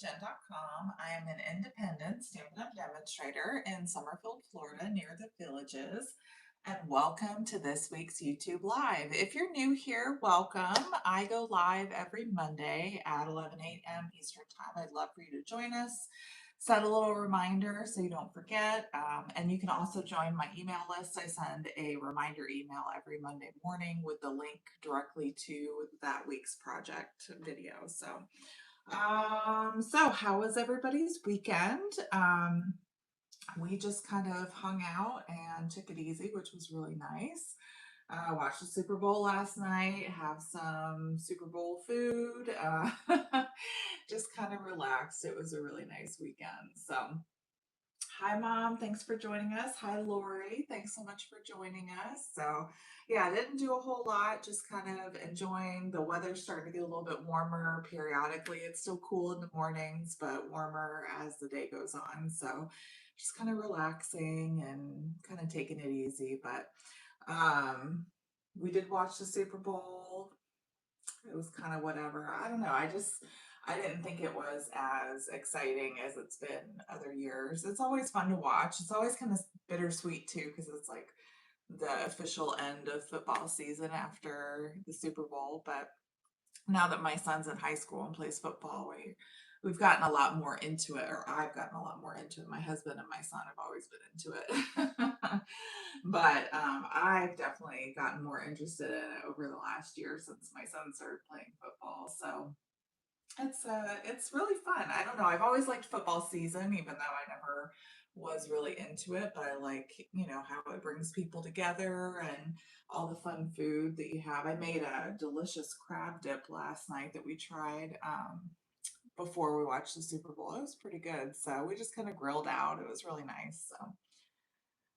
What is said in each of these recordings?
Jen.com. I am an independent Stampin' Up! Demonstrator in Summerfield, Florida, near the Villages. And welcome to this week's YouTube Live. If you're new here, welcome. I go live every Monday at 11 a.m. Eastern Time. I'd love for you to join us. Set a little reminder so you don't forget. And you can also join my email list. I send a reminder email every Monday morning with the link directly to that week's project video. So how was everybody's weekend? We just kind of hung out and took it easy, which was really nice. Watched the Super Bowl last night, have some Super Bowl food, just kind of relaxed. It was a really nice weekend. So, hi, Mom. Thanks for joining us. Hi, Lori. Thanks so much for joining us. So, yeah, I didn't do a whole lot, just kind of enjoying the weather starting to get a little bit warmer periodically. It's still cool in the mornings, but warmer as the day goes on. So, just kind of relaxing and kind of taking it easy. But we did watch the Super Bowl. It was kind of whatever. I don't know. I didn't think it was as exciting as it's been other years. It's always fun to watch. It's always kind of bittersweet too, because it's like the official end of football season after the Super Bowl. But now that my son's in high school and plays football, we've gotten a lot more into it, or I've gotten a lot more into it. My husband and my son have always been into it. But I've definitely gotten more interested in it over the last year since my son started playing football. So it's really fun. I don't know. I've always liked football season, even though I never was really into it, but I like, how it brings people together and all the fun food that you have. I made a delicious crab dip last night that we tried before we watched the Super Bowl. It was pretty good. So we just kind of grilled out. It was really nice. So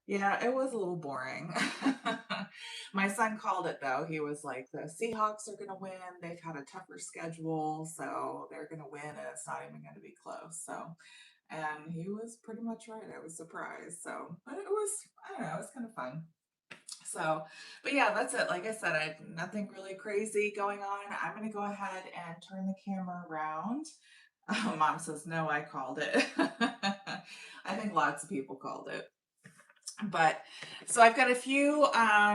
yeah, it was a little boring. My son called it though. He was like, the Seahawks are going to win. They've had a tougher schedule, so they're going to win, and it's not even going to be close. So, and he was pretty much right. I was surprised. So, but I don't know, it was kind of fun. So, but yeah, that's it. Like I said, I had nothing really crazy going on. I'm going to go ahead and turn the camera around. Mom says, no, I called it. I think lots of people called it. But so I've got a few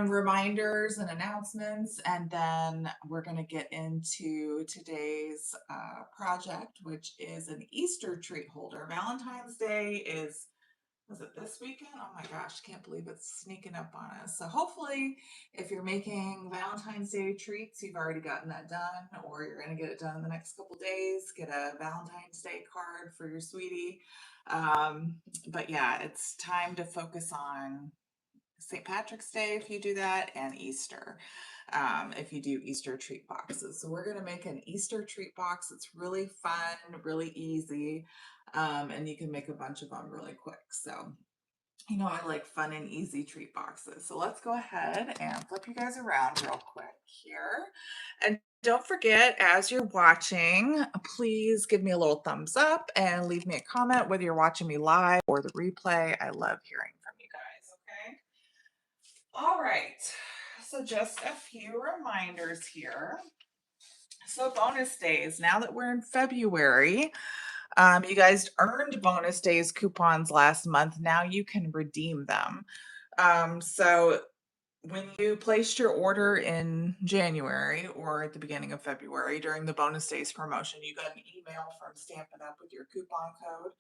reminders and announcements, and then we're going to get into today's project, which is an Easter treat holder. Valentine's Day was it this weekend? Oh my gosh, can't believe it's sneaking up on us. So hopefully, if you're making Valentine's Day treats, you've already gotten that done, or you're going to get it done in the next couple days. Get a Valentine's Day card for your sweetie. Um, but yeah, it's time to focus on St. Patrick's Day if you do that, and Easter if you do Easter treat boxes. So we're going to make an Easter treat box. It's really fun, really easy, and you can make a bunch of them really quick. So, I like fun and easy treat boxes. So let's go ahead and flip you guys around real quick here. And don't forget, as you're watching, please give me a little thumbs up and leave me a comment, whether you're watching me live or the replay. I love hearing from you guys, okay? All right, so just a few reminders here. So bonus days, now that we're in February, you guys earned bonus days coupons last month. Now you can redeem them. So when you placed your order in January or at the beginning of February during the bonus days promotion, you got an email from Stampin' Up! With your coupon code.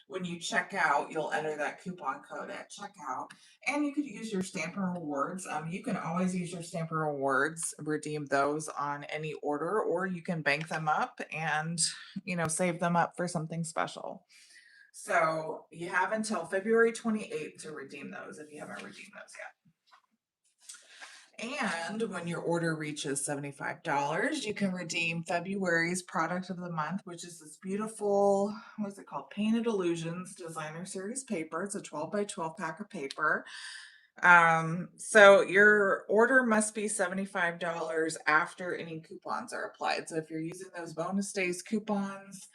When you check out, you'll enter that coupon code at checkout, and you could use your Stampin' Rewards. You can always use your Stampin' Rewards, redeem those on any order, or you can bank them up and, save them up for something special. So you have until February 28th to redeem those if you haven't redeemed those yet. And when your order reaches $75, you can redeem February's product of the month, which is this beautiful, what is it called? Painted Illusions Designer Series paper. It's a 12 by 12 pack of paper. So your order must be $75 after any coupons are applied. So if you're using those bonus days coupons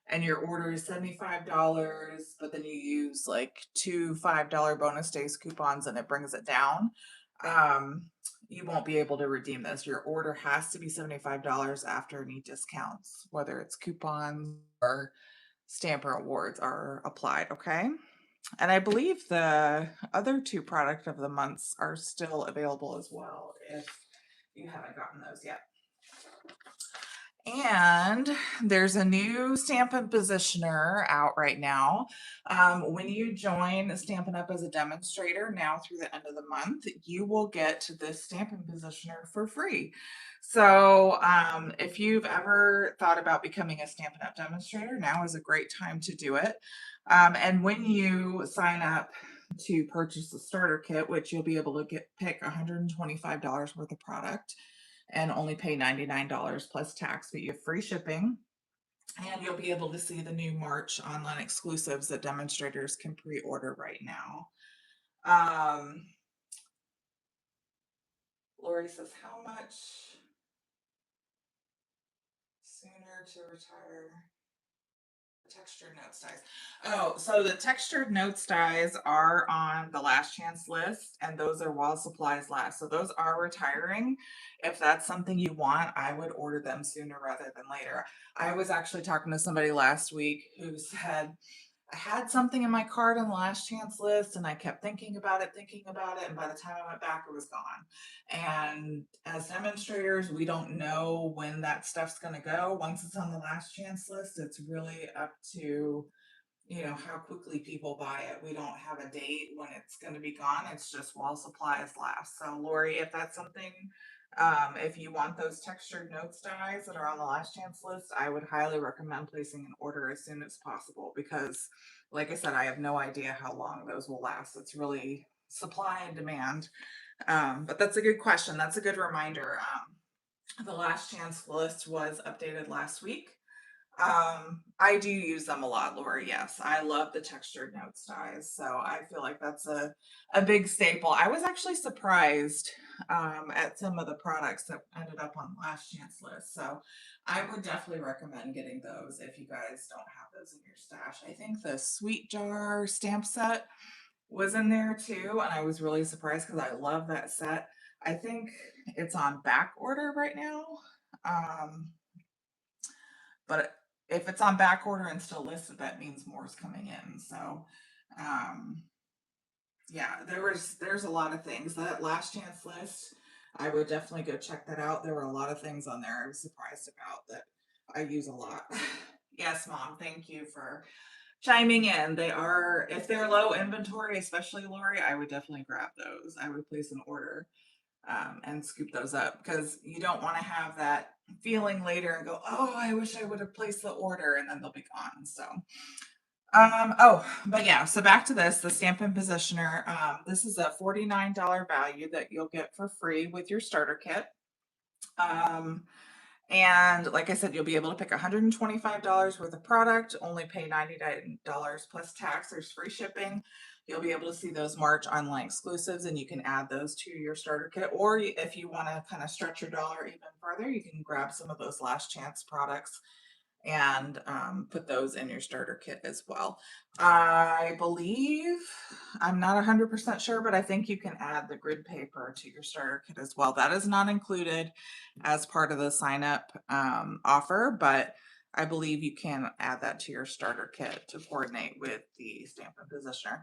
and your order is $75, but then you use like two $5 bonus days coupons and it brings it down, you won't be able to redeem this. Your order has to be $75 after any discounts, whether it's coupons or Stamper Awards are applied, okay? And I believe the other two product of the months are still available as well if you haven't gotten those yet. And there's a new Stampin' Positioner out right now. When you join Stampin' Up! As a demonstrator now through the end of the month, you will get this Stampin' Positioner for free. So if you've ever thought about becoming a Stampin' Up! Demonstrator, now is a great time to do it. And when you sign up to purchase the starter kit, which you'll be able to pick $125 worth of product, and only pay $99 plus tax, but you have free shipping. And you'll be able to see the new March online exclusives that demonstrators can pre-order right now. Lori says, how much sooner to retire? Textured notes dies. Oh, so the textured notes dies are on the last chance list, and those are while supplies last. So those are retiring. If that's something you want, I would order them sooner rather than later. I was actually talking to somebody last week who said, I had something in my cart on the last chance list and I kept thinking about it. And by the time I went back, it was gone. And as demonstrators, we don't know when that stuff's going to go. Once it's on the last chance list, it's really up to, how quickly people buy it. We don't have a date when it's going to be gone. It's just while supplies last. So Lori, if that's something, if you want those textured notes dies that are on the last chance list, I would highly recommend placing an order as soon as possible because, like I said, I have no idea how long those will last. It's really supply and demand. But that's a good question. That's a good reminder. The last chance list was updated last week. I do use them a lot, Lori. Yes, I love the textured notes dies. So I feel like that's a big staple. I was actually surprised at some of the products that ended up on last chance list. So I would definitely recommend getting those if you guys don't have those in your stash. I think the Sweet Jar stamp set was in there too, and I was really surprised because I love that set. I think it's on back order right now. Um, but if it's on back order and still listed, that means more is coming in. So, um, yeah, there's a lot of things. That last chance list, I would definitely go check that out. There were a lot of things on there I was surprised about that I use a lot. Yes, Mom, thank you for chiming in. They are, if they're low inventory, especially Lori, I would definitely grab those. I would place an order and scoop those up because you don't want to have that feeling later and go, oh, I wish I would have placed the order, and then they'll be gone. So, oh, but yeah, so back to this, the Stampin' Positioner. This is a $49 value that you'll get for free with your starter kit. And like I said, you'll be able to pick $125 worth of product, only pay $99 plus tax. There's free shipping. You'll be able to see those March online exclusives and you can add those to your starter kit. Or if you want to kind of stretch your dollar even further, you can grab some of those last chance products and put those in your starter kit as well. I believe, I'm not 100% sure, but I think you can add the grid paper to your starter kit as well. That is not included as part of the sign up offer, but I believe you can add that to your starter kit to coordinate with the Stampin' Positioner.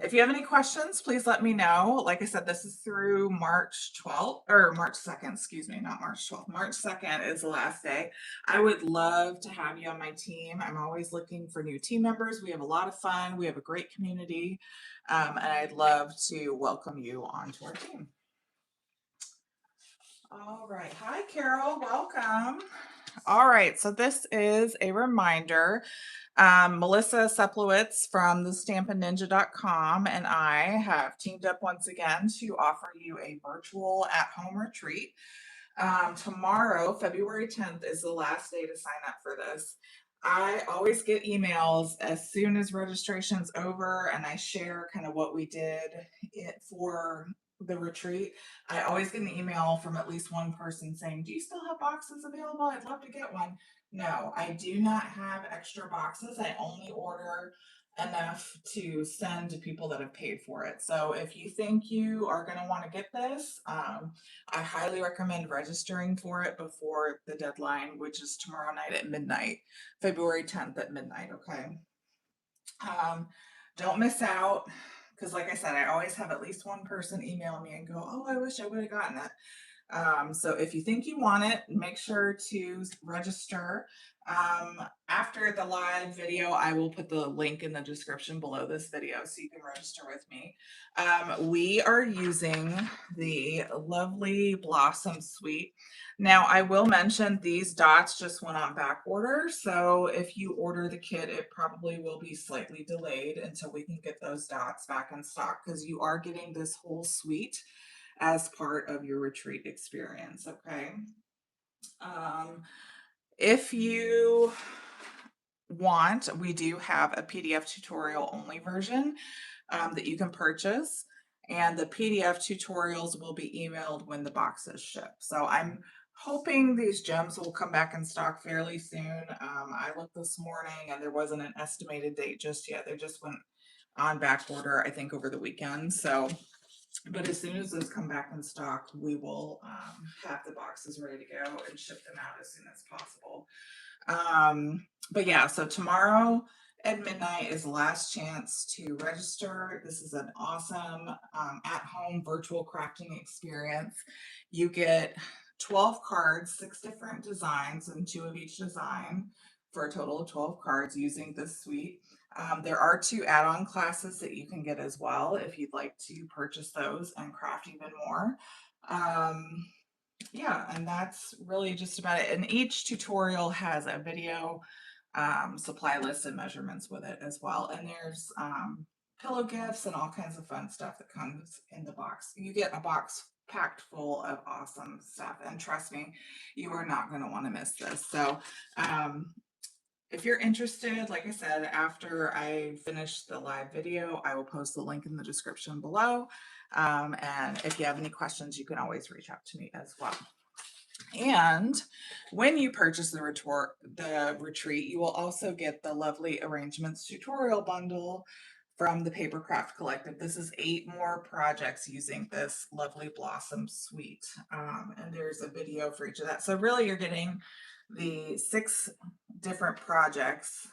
If you have any questions, please let me know. Like I said, this is through March 12th or March 2nd, excuse me, not March 12th. March 2nd is the last day. I would love to have you on my team. I'm always looking for new team members. We have a lot of fun. We have a great community. And I'd love to welcome you onto our team. All right. Hi, Carol. Welcome. All right. So this is a reminder. Melissa Seplowitz from the stampinninja.com and I have teamed up once again to offer you a virtual at-home retreat. Tomorrow, February 10th, is the last day to sign up for this. I always get emails as soon as registration's over and I share kind of what we did for the retreat. I always get an email from at least one person saying, do you still have boxes available? I'd love to get one. No, I do not have extra boxes. I only order enough to send to people that have paid for it. So if you think you are going to want to get this, I highly recommend registering for it before the deadline, which is tomorrow night at midnight, February 10th at midnight. Okay. Um, don't miss out, because like I said, I always have at least one person email me and go, oh, I wish I would have gotten it. So if you think you want it, make sure to register. After the live video, I will put the link in the description below this video so you can register with me. We are using the lovely Blossom Suite. Now, I will mention these dots just went on back order. So if you order the kit, it probably will be slightly delayed until we can get those dots back in stock, because you are getting this whole suite as part of your retreat experience. Okay. If you want, we do have a PDF tutorial only version that you can purchase, and the PDF tutorials will be emailed when the boxes ship. So I'm hoping these gems will come back in stock fairly soon. I looked this morning and there wasn't an estimated date just yet. They just went on back order, I think, over the weekend. So but as soon as those come back in stock, we will have the boxes ready to go and ship them out as soon as possible. But yeah, so tomorrow at midnight is the last chance to register. This is an awesome at-home virtual crafting experience. You get 12 cards, 6 different designs, and 2 of each design for a total of 12 cards using this suite. There are 2 add-on classes that you can get as well if you'd like to purchase those and craft even more. Yeah, and that's really just about it. And each tutorial has a video, supply list, and measurements with it as well. And there's pillow gifts and all kinds of fun stuff that comes in the box. You get a box packed full of awesome stuff. And trust me, you are not going to want to miss this. So, if you're interested, like I said, after I finish the live video, I will post the link in the description below. And if you have any questions, you can always reach out to me as well. And when you purchase the retreat, you will also get the lovely arrangements tutorial bundle from the Papercraft Collective. This is 8 more projects using this lovely Blossom Suite. And there's a video for each of that. So really you're getting the 6 different projects,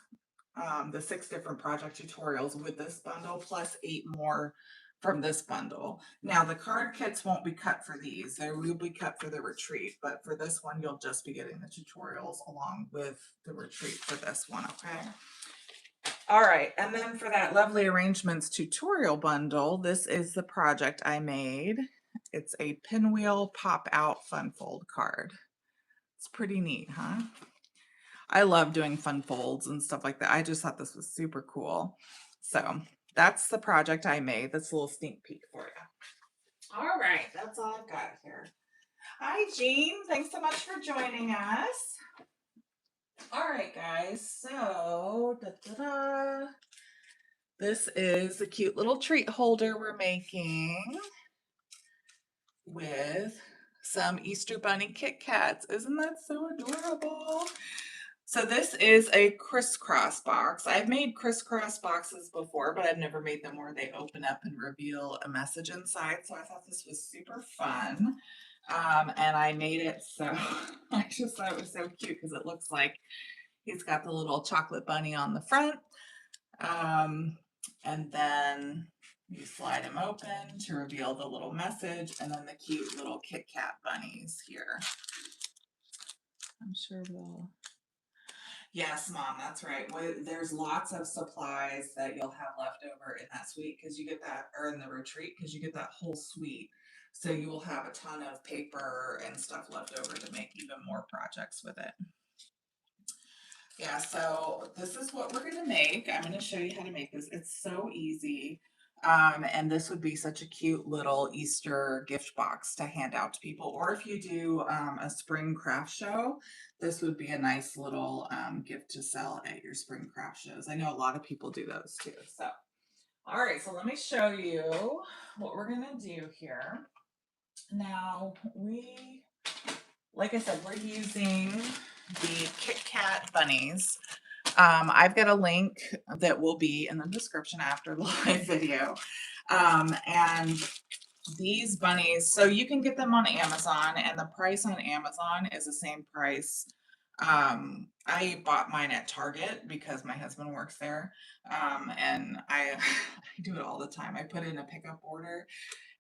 the 6 different project tutorials with this bundle, plus 8 more from this bundle. Now the card kits won't be cut for these. They will be cut for the retreat, but for this one, you'll just be getting the tutorials along with the retreat for this one, okay? All right, and then for that lovely arrangements tutorial bundle, this is the project I made. It's a pinwheel pop out fun fold card. It's pretty neat, huh? I love doing fun folds and stuff like that. I just thought this was super cool. So that's the project I made. That's a little sneak peek for you. All right, that's all I've got here. Hi, Jean. Thanks so much for joining us. All right, guys. So, this is the cute little treat holder we're making with some Easter Bunny Kit Kats. Isn't that so adorable? So this is a crisscross box. I've made crisscross boxes before, but I've never made them where they open up and reveal a message inside. So I thought this was super fun. And I made it so I just thought it was so cute because it looks like he's got the little chocolate bunny on the front. And then you slide him open to reveal the little message, and then the cute little Kit Kat bunnies here. I'm sure we'll... Yes, Mom, that's right. There's lots of supplies that you'll have left over in that suite because you get that, or in the retreat, because you get that whole suite. So you will have a ton of paper and stuff left over to make even more projects with it. Yeah, so this is what we're going to make. I'm going to show you how to make this. It's so easy. And this would be such a cute little Easter gift box to hand out to people. Or if you do a spring craft show, this would be a nice little gift to sell at your spring craft shows. I know a lot of people do those too. So, all right, so let me show you what we're going to do here. Now, like I said, we're using the Kit Kat bunnies I've got a link that will be in the description after the live video. And these bunnies, so you can get them on Amazon, and the price on Amazon is the same price. I bought mine at Target because my husband works there. And I, I do it all the time. I put in a pickup order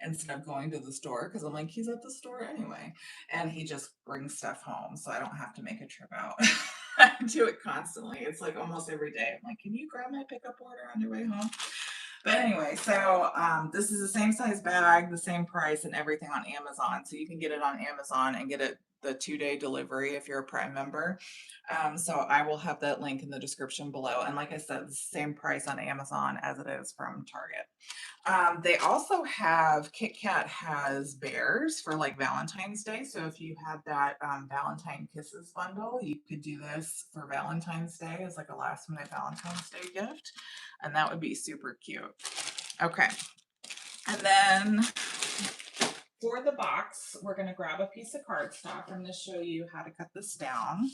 instead of going to the store because I'm like, he's at the store anyway. And he just brings stuff home, so I don't have to make a trip out. I do it constantly. It's like almost every day. I'm like, can you grab my pickup order on your way home? But anyway, so this is the same size bag, the same price and everything on Amazon. So you can get it on Amazon and get it the 2-day delivery if you're a Prime member. So I will have that link in the description below. And like I said, the same price on Amazon as it is from Target. They also have, Kit Kat has bears for like Valentine's Day. So if you had that Valentine Kisses bundle, you could do this for Valentine's Day as like a last minute Valentine's Day gift. And that would be super cute. Okay. And then for the box, we're going to grab a piece of cardstock. I'm going to show you how to cut this down.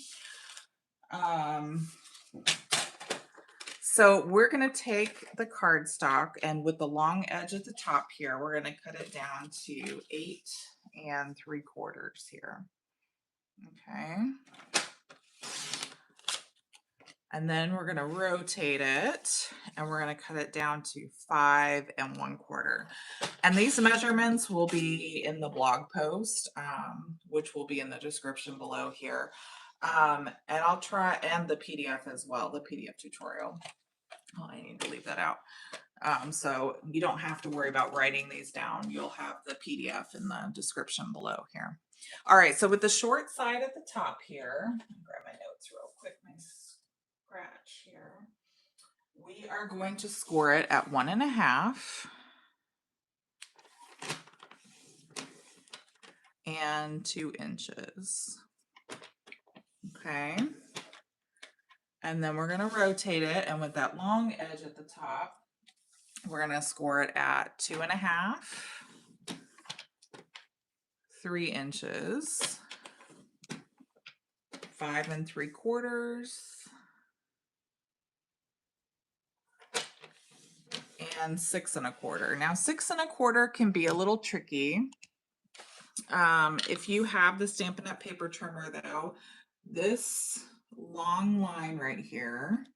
So we're going to take the cardstock, and with the long edge at the top here, we're going to cut it down to 8 3/4 here. Okay. And then we're going to rotate it, and we're going to cut it down to 5 1/4. And these measurements will be in the blog post, which will be in the description below here. And I'll try, and the PDF as well, the PDF tutorial. Oh, I need to leave that out. So you don't have to worry about writing these down. You'll have the PDF in the description below here. All right, so with the short side at the top here, grab my notes real quick, my scratch here. We are going to score it at 1.5 and 2 inches. Okay. And then we're going to rotate it, and with that long edge at the top, we're going to score it at 2.5, 3 inches, 5 3/4, and 6 1/4. Now 6 1/4 can be a little tricky. If you have the Stampin' Up! Paper trimmer though, this long line right here,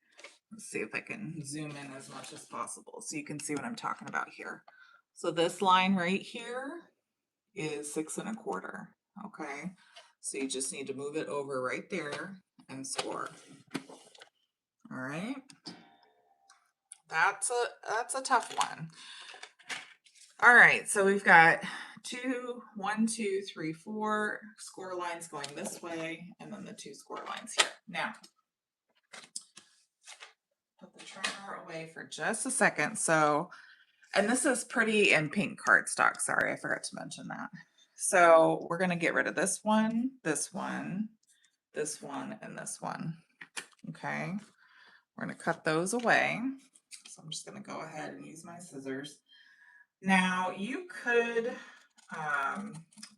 let's see if I can zoom in as much as possible so you can see what I'm talking about here. So this line right here is 6 1/4. Okay, so you just need to move it over right there and score. All right, that's a tough one. All right, so we've got 1 2 3 4 score lines going this way, and then the 2 score lines here. Now put the trimmer away for just a second. So, and this is pretty in pink cardstock. Sorry, I forgot to mention that. So we're going to get rid of this one, this one, this one, and this one. Okay. We're going to cut those away. So I'm just going to go ahead and use my scissors. Now you could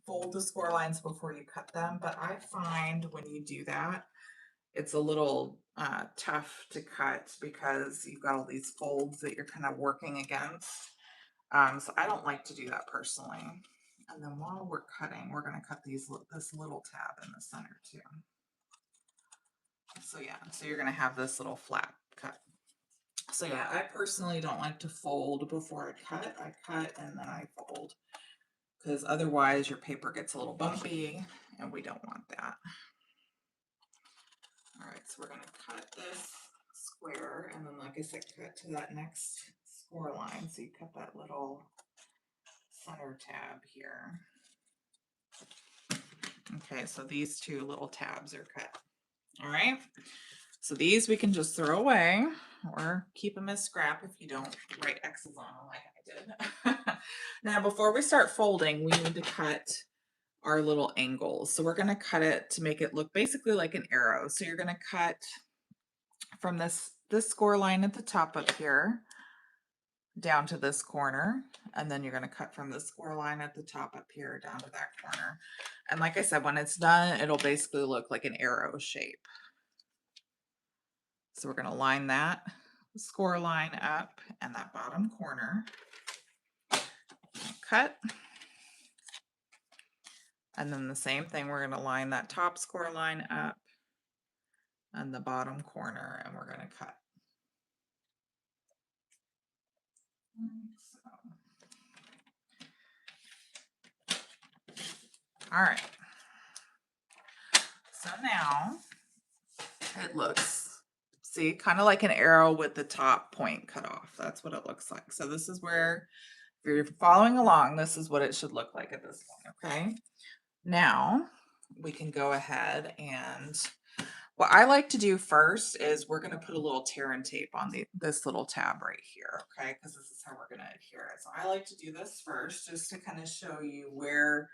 fold the score lines before you cut them, but I find when you do that, it's a little tough to cut because you've got all these folds that you're kind of working against. So I don't like to do that personally. And then while we're cutting, we're going to cut this little tab in the center too. So yeah, so you're going to have this little flat cut. So yeah, I personally don't like to fold before I cut. I cut and then I fold, because otherwise your paper gets a little bumpy and we don't want that. All right, so we're going to cut this square, and then like I said, cut to that next score line. So you cut that little center tab here. Okay, so these 2 little tabs are cut. All right, so these we can just throw away or keep them as scrap if you don't write X's on them like I did. Now, before we start folding, we need to cut our little angles. So we're going to cut it to make it look basically like an arrow. So you're going to cut from this score line at the top up here down to this corner, and then you're going to cut from the score line at the top up here down to that corner. And like I said, when it's done, it'll basically look like an arrow shape. So we're going to line that score line up and that bottom corner. Cut. And then the same thing, we're going to line that top score line up and the bottom corner, and we're going to cut. All right. So now it looks, see, kind of like an arrow with the top point cut off. That's what it looks like. So this is where, if you're following along, this is what it should look like at this point, okay? Now we can go ahead, and what I like to do first is we're going to put a little tear and tape on this little tab right here, okay? Because this is how we're going to adhere it. So I like to do this first just to kind of show you where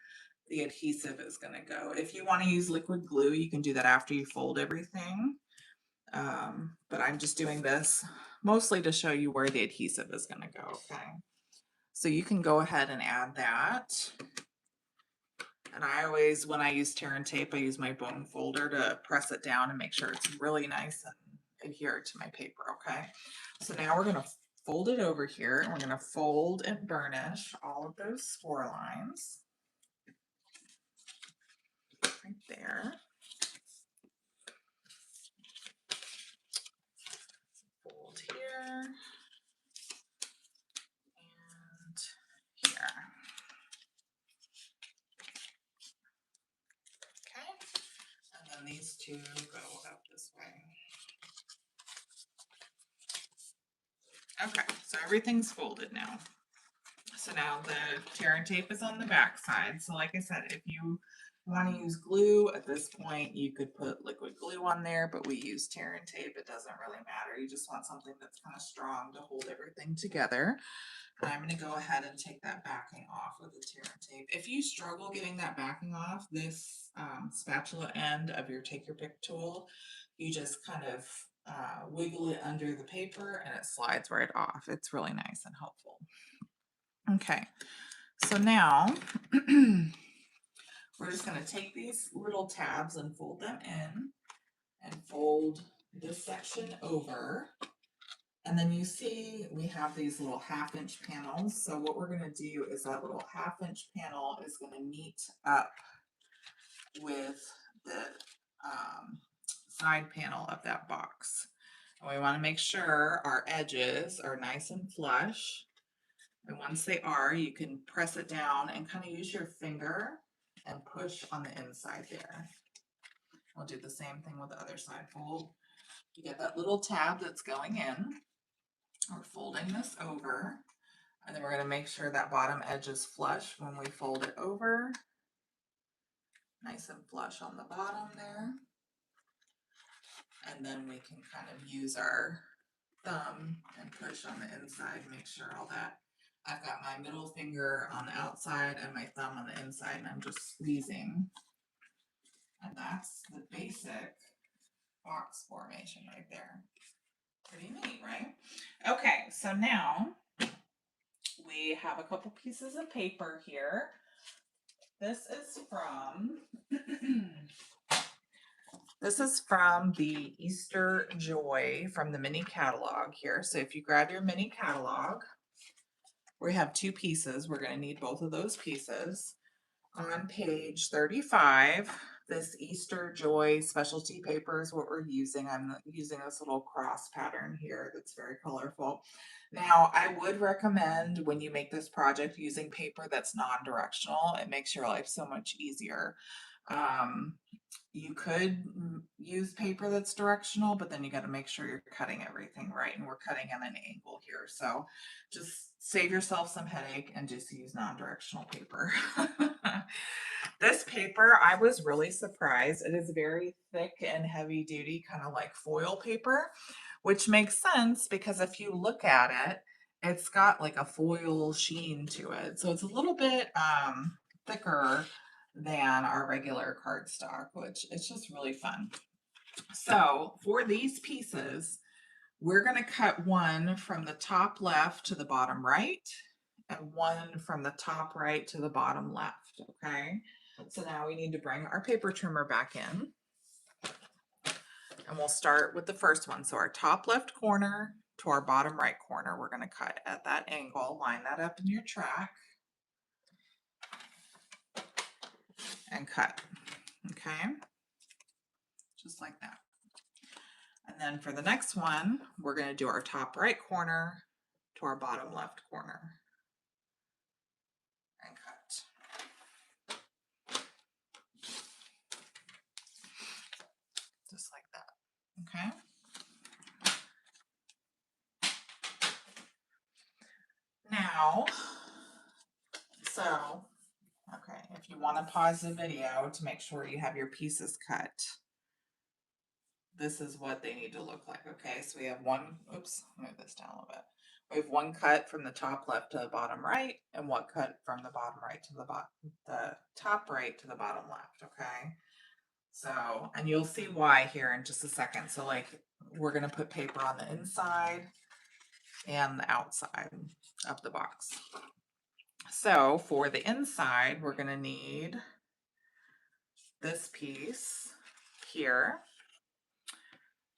the adhesive is going to go. If you want to use liquid glue, you can do that after you fold everything. But I'm just doing this mostly to show you where the adhesive is going to go, okay? So you can go ahead and add that. And I always, when I use tear and tape, I use my bone folder to press it down and make sure it's really nice and adhere to my paper, okay? So now we're going to fold it over here, and we're going to fold and burnish all of those score lines right there. Fold here and here. Okay, and then these two go up this way. Okay, so everything's folded now. So now the tear and tape is on the back side. So like I said, if you want to use glue at this point, you could put liquid glue on there, but we use tear and tape. It doesn't really matter. You just want something that's kind of strong to hold everything together. And I'm going to go ahead and take that backing off with the tear and tape. If you struggle getting that backing off, this spatula end of your take your pick tool, you just kind of wiggle it under the paper and it slides right off. It's really nice and helpful. Okay, so now we're just going to take these little tabs and fold them in and fold this section over. And then you see we have these little 1/2-inch panels. So what we're going to do is that little 1/2-inch panel is going to meet up with the side panel of that box. And we want to make sure our edges are nice and flush. And once they are, you can press it down and kind of use your finger and push on the inside there. We'll do the same thing with the other side. Fold. You get that little tab that's going in. We're folding this over, and then we're going to make sure that bottom edge is flush when we fold it over. Nice and flush on the bottom there. And then we can kind of use our thumb and push on the inside, make sure all that. I've got my middle finger on the outside and my thumb on the inside, and I'm just squeezing. And that's the basic box formation right there. Pretty neat, right? Okay, so now we have a couple pieces of paper here. This is from the Easter Joy from the mini catalog here. So if you grab your mini catalog, we have 2 pieces. We're going to need both of those pieces. On page 35, this Easter Joy Specialty paper is what we're using. I'm using this little cross pattern here that's very colorful. Now, I would recommend when you make this project using paper that's non-directional. It makes your life so much easier. You could use paper that's directional, but then you got to make sure you're cutting everything right, and we're cutting at an angle here. So just save yourself some headache and just use non-directional paper. This paper, I was really surprised. It is very thick and heavy duty, kind of like foil paper, which makes sense because if you look at it, it's got like a foil sheen to it. So it's a little bit thicker than our regular cardstock, which it's just really fun. So for these pieces, we're going to cut one from the top left to the bottom right and one from the top right to the bottom left. Okay, so now we need to bring our paper trimmer back in. And we'll start with the first one. So our top left corner to our bottom right corner, we're going to cut at that angle. Line that up in your track and cut. Okay, just like that. And then for the next one, we're going to do our top right corner to our bottom left corner and cut. Just like that. Okay. Now, so, okay, if you want to pause the video to make sure you have your pieces cut, this is what they need to look like. Okay, so we have one, oops, move this down a little bit. We have one cut from the top left to the bottom right, and one cut from the bottom right to the top right to the bottom left. Okay, so, and you'll see why here in just a second. So like, we're going to put paper on the inside and the outside of the box. So for the inside, we're going to need this piece here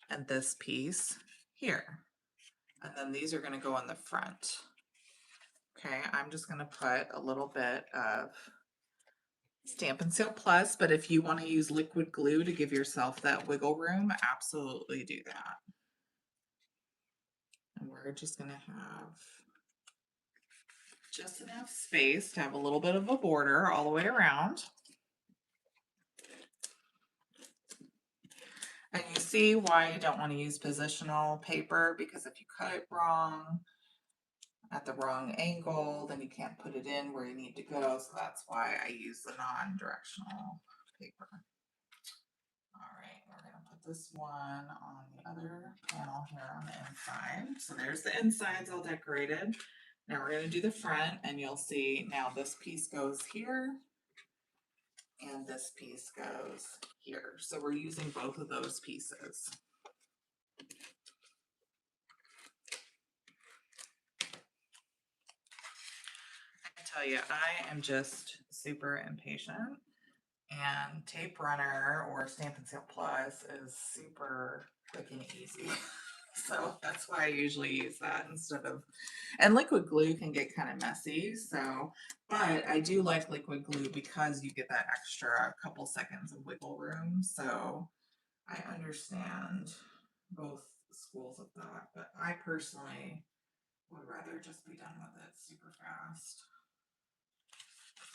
and this piece here. And then these are going to go on the front. Okay, I'm just going to put a little bit of Stampin' Seal Plus, but if you want to use liquid glue to give yourself that wiggle room, absolutely do that. And we're just going to have just enough space to have a little bit of a border all the way around. And you see why you don't want to use positional paper, because if you cut it wrong at the wrong angle, then you can't put it in where you need to go. So that's why I use the non-directional paper. All right, we're going to put this one on the other panel here on the inside. So there's the insides all decorated. Now we're going to do the front, and you'll see now this piece goes here and this piece goes here. So we're using both of those pieces. I tell you, I am just super impatient, and Tape Runner or Stampin' Seal Plus is super quick and easy. So that's why I usually use that instead of, and liquid glue can get kind of messy. So, but I do like liquid glue because you get that extra couple seconds of wiggle room. So I understand both schools of thought, but I personally would rather just be done with it super fast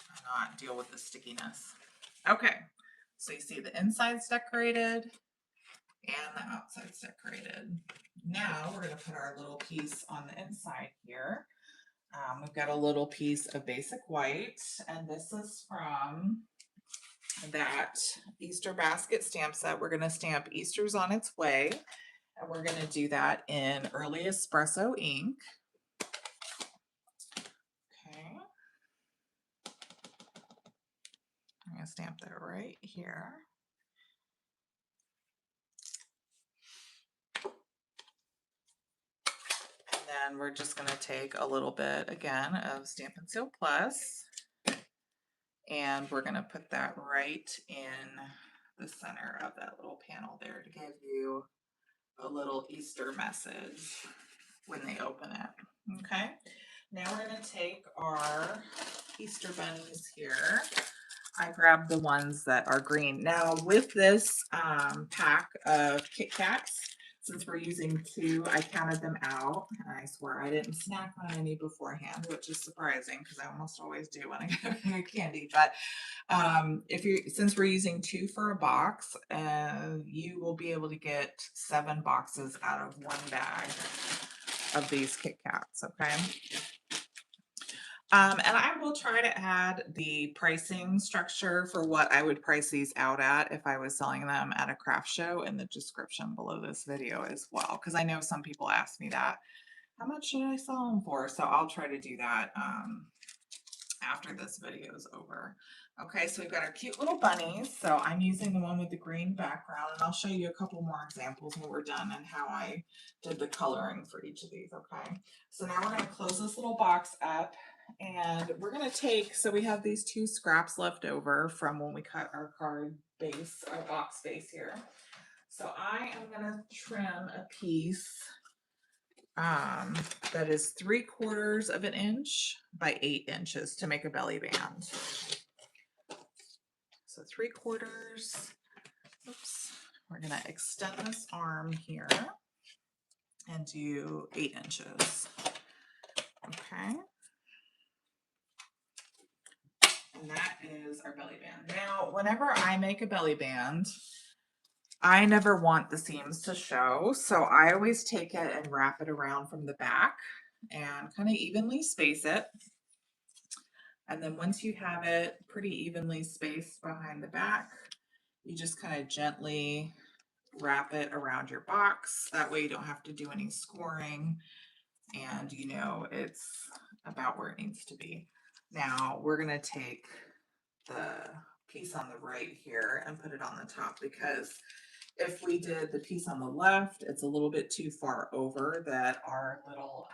and not deal with the stickiness. Okay, so you see the inside's decorated and the outside's decorated. Now we're going to put our little piece on the inside here. We've got a little piece of basic white, and this is from that Easter basket stamp set. We're going to stamp Easter's on its way, and we're going to do that in Early Espresso ink. Okay. I'm going to stamp that right here. And then we're just going to take a little bit again of Stampin' Seal Plus, and we're going to put that right in the center of that little panel there to give you a little Easter message when they open it. Okay, now we're going to take our Easter bunnies here. I grabbed the ones that are green. Now with this pack of Kit Kats, since we're using 2, I counted them out, and I swear I didn't snack on any beforehand, which is surprising because I almost always do when I get candy. But since we're using 2 for a box, you will be able to get 7 boxes out of 1 bag of these Kit Kats. Okay. And I will try to add the pricing structure for what I would price these out at if I was selling them at a craft show in the description below this video as well, because I know some people ask me that. How much should I sell them for? So I'll try to do that after this video is over. Okay, so we've got our cute little bunnies. So I'm using the one with the green background, and I'll show you a couple more examples when we're done and how I did the coloring for each of these. Okay, so now we're going to close this little box up, and we're going to take, so we have these 2 scraps left over from when we cut our card base, our box base here. So I am gonna trim a piece that is 3/4 of an inch by 8 inches to make a belly band. So 3/4. Oops. We're gonna extend this arm here and do 8 inches. Okay. And that is our belly band. Now, whenever I make a belly band, I never want the seams to show, so I always take it and wrap it around from the back and kind of evenly space it. And then once you have it pretty evenly spaced behind the back, you just kind of gently wrap it around your box. That way you don't have to do any scoring, and you know it's about where it needs to be. Now we're going to take the piece on the right here and put it on the top, because if we did the piece on the left, it's a little bit too far over that our little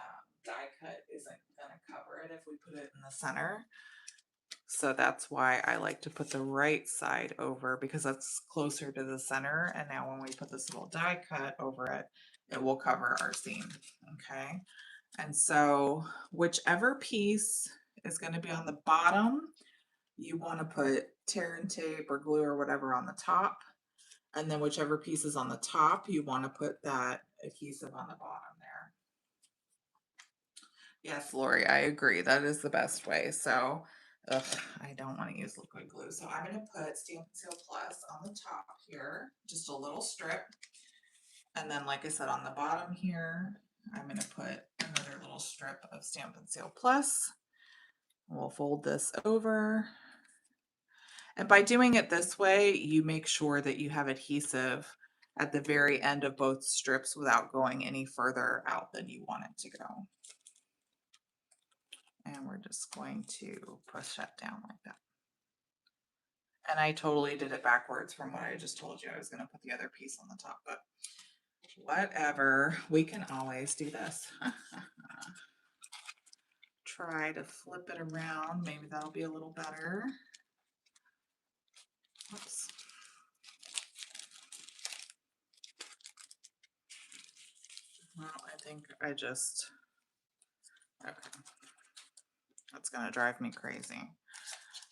die cut isn't going to cover it if we put it in the center. So that's why I like to put the right side over, because that's closer to the center. And now when we put this little die cut over it, it will cover our seam. Okay. And so whichever piece is going to be on the bottom, you want to put tear and tape or glue or whatever on the top. And then whichever piece is on the top, you want to put that adhesive on the bottom there. Yes, Lori, I agree. That is the best way. So, I don't want to use liquid glue. So I'm going to put Stampin' Seal Plus on the top here, just a little strip. And then, like I said, on the bottom here, I'm going to put another little strip of Stampin' Seal Plus. We'll fold this over. And by doing it this way, you make sure that you have adhesive at the very end of both strips without going any further out than you want it to go. And we're just going to push that down like that. And I totally did it backwards from what I just told you. I was going to put the other piece on the top, but whatever. We can always do this. Try to flip it around. Maybe that'll be a little better. Oops. Well, I think I just, okay. That's going to drive me crazy.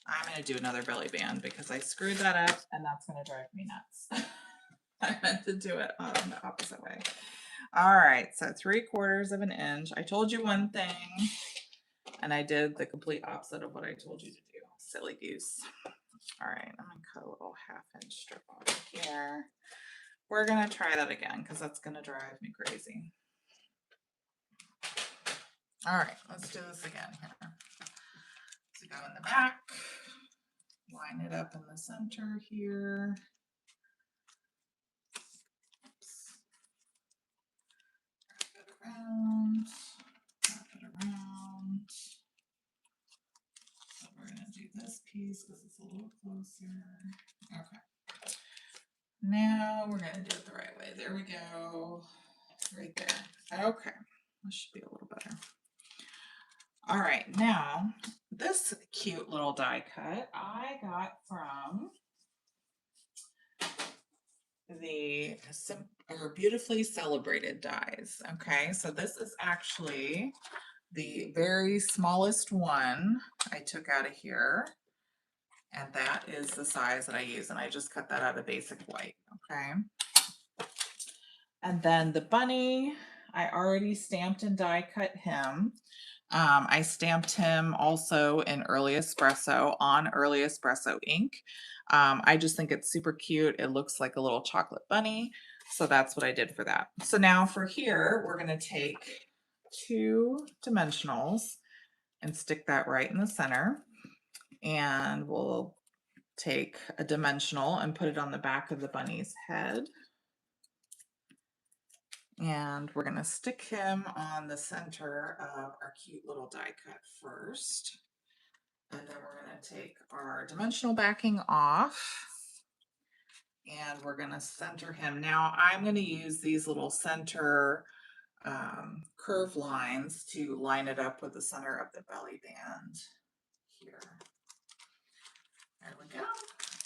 I'm going to do another belly band because I screwed that up and that's going to drive me nuts. I meant to do it on the opposite way. All right, so 3/4 of an inch. I told you one thing and I did the complete opposite of what I told you to do. Silly goose. All right, I'm going to cut a little 1/2 inch strip off here. We're going to try that again because that's going to drive me crazy. All right, let's do this again here. So go in the back, line it up in the center here. Oops. Wrap it around, wrap it around. So we're going to do this piece because it's a little closer. Okay. Now we're going to do it the right way. There we go. Right there. Okay. This should be a little better. All right. Now, this cute little die cut I got from the Beautifully Celebrated dies. Okay. So this is actually the very smallest one I took out of here. And that is the size that I use. And I just cut that out of basic white. Okay. And then the bunny, I already stamped and die cut him. I stamped him also in Early Espresso on Early Espresso ink. I just think it's super cute. It looks like a little chocolate bunny. So that's what I did for that. So now for here, we're going to take 2 dimensionals and stick that right in the center. And we'll take a dimensional and put it on the back of the bunny's head. And we're going to stick him on the center of our cute little die cut first. And then we're going to take our dimensional backing off. And we're going to center him. Now I'm going to use these little center curve lines to line it up with the center of the belly band here. There we go.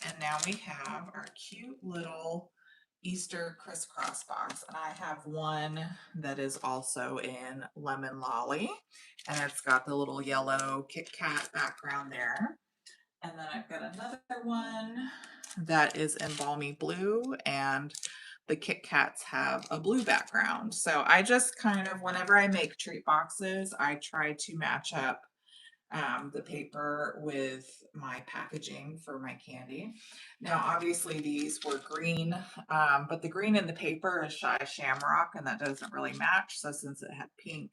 And now we have our cute little Easter crisscross box, and I have one that is also in lemon lolly, and it's got the little yellow Kit Kat background there. And then I've got another one that is in balmy blue, and the Kit Kats have a blue background. So I just kind of, whenever I make treat boxes, I try to match up the paper with my packaging for my candy. Now, obviously these were green, but the green in the paper is Shy Shamrock, and that doesn't really match. So since it had pink,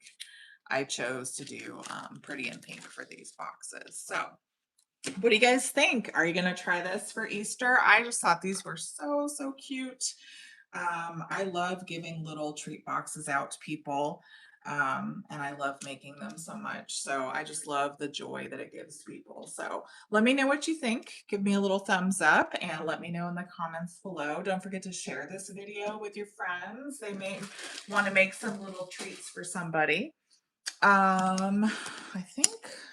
I chose to do pretty in pink for these boxes. So what do you guys think? Are you going to try this for Easter? I just thought these were so, so cute. I love giving little treat boxes out to people. And I love making them so much. So I just love the joy that it gives people. So let me know what you think. Give me a little thumbs up and let me know in the comments below. Don't forget to share this video with your friends. They may want to make some little treats for somebody. I think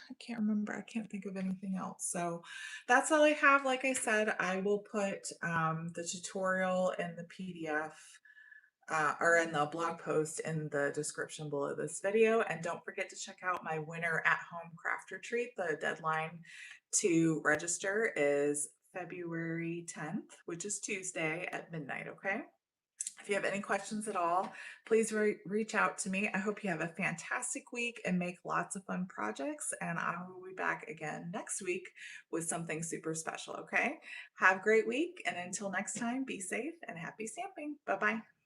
I can't remember. I can't think of anything else. So that's all I have. Like I said, I will put the tutorial and the PDF or in the blog post in the description below this video. And don't forget to check out my winter at home crafter treat. The deadline to register is February 10th, which is Tuesday at midnight. Okay. If you have any questions at all, please reach out to me. I hope you have a fantastic week and make lots of fun projects. And I will be back again next week with something super special. Okay. Have a great week. And until next time, be safe and happy stamping. Bye bye.